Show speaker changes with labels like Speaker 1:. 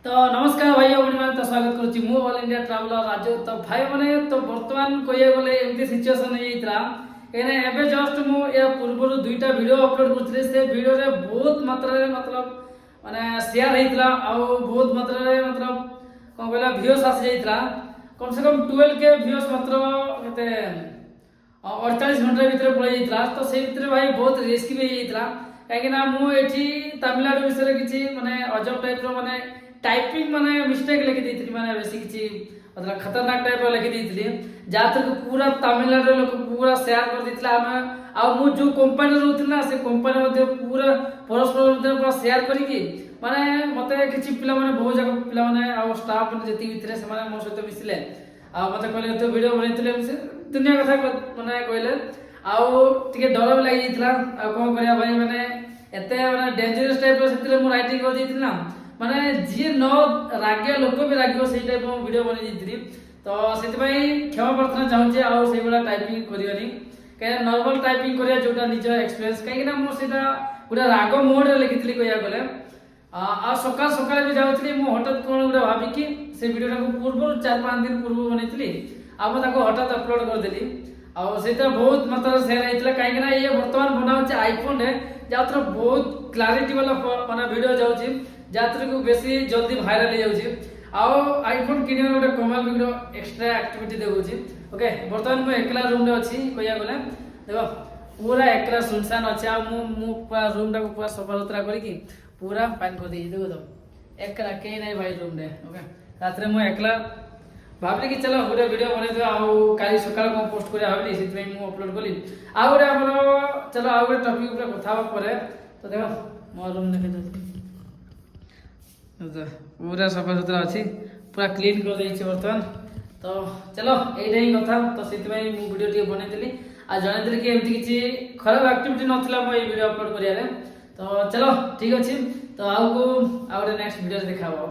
Speaker 1: तो नमस्कार भाई मैंने तो स्वागत करुच्ची मु ऑल इंडिया ट्रैवलर राजू। तो भाई मैंने तो बर्तमान कह गले एमती सिचुएशन होता एबे जस्ट मु या पूर्व दुईटा वीडियो अपलोड करथि से वीडियो रे बहुत मात्रा रे मतलब माने शेयर हेइतला आ बहुत मात्रा रे मतलब कोन कहला व्यूज आसी जाइतला कम से कम 12 के व्यूज मात्र केते 48 घंटा भीतर पळै जाइतला। तो से भीतर भाई बहुत रिस्क भी जाइतला काहे ना मु एठी तमिलनाडु विषय किछि माने अजब टाइप रो माने टाइपिंग माने मिस्टेक लिखि देइतली माने बेसी किछि मतलब खतरनाक टाइप रो लिखि देइतली जातर पूरा तमिलनाडु लोक पूरा शेयर कर देइतला। हम आ मु जो कंपनी रहउतली ना से कंपनी मध्ये पूरा परस्पर मध्ये पूरा शेयर करी कि माने मते किछि पिला माने बहुत जगह पिला माने आ स्टाफ माने जति भितरे से माने मो सहित मिसिले आ मते कहले तो वीडियो बनैतले दुनिया कथा माने कहले आ टिके डर भी लागि जाइतला आ कोन करिया भाई माने एते माने डेंजरस टाइप रो सेतिले मु राइटिंग कर देइतली ना माने जी न राग्य लोक भी रागियो सेही टाइप रो वीडियो बनै दितरी। तो सेति भाई क्षमा प्रार्थना चाहूचे आ सेही वाला टाइपिंग करियोनी काहे नॉर्मल टाइपिंग करिया जोटा निज एक्सपीरियंस काहे ना मो सेटा गुडा राग मोड रे लिखितली कहिया गले आ सकाल सकाल भी जाउतली मो हठात कोन गुडा भाबी कि से वीडियो को पूर्व 4-5 दिन पूर्व बनैतली आ म ताको हठात अपलोड कर देली आ सेटा बहुत मतलब शेयर आइतला काहे ना ये वर्तमान बनाउचे आईफोन रे जात्र बहुत क्लैरिटी वाला माने वीडियो जाउची जात्र को बेसी जल्दी वायरल हो जाउची आउ आईफोन किने गोटे कमाल वीडियो एक्स्ट्रा एक्टिविटी देउची। ओके वर्तमान मु एकला रूम रे अछि कहिया गले देखो पूरा एकला सुनसान अछि आ मु पूरा रूम टा को पूरा सफा सुथरा करी कि पूरा पानी को देई देखो तो एकला के नै भाई रूम रे। ओके रात रे मु एकला भाबली कि चलो गोटे वीडियो बनै दे आउ काली सकाळ को पोस्ट करिया भाबली सेति मु अपलोड कली आ गोटे हमरो चलो आ गोटे टॉपिक ऊपर कथा परे। तो देखो मो रूम देखे दो पूरा सफा सुथरा अच्छी पूरा क्लीन कर देइछि वर्तमान। तो चलो एइटा ही कथा तो सेति भाई मु वीडियो टी बनैतली आ जणैतली कि एमती किछि खराब एक्टिविटी नथिला मो ए वीडियो अपलोड करिया रे। तो चलो ठीक अछि तो आउ को नेक्स्ट वीडियो देखाबो।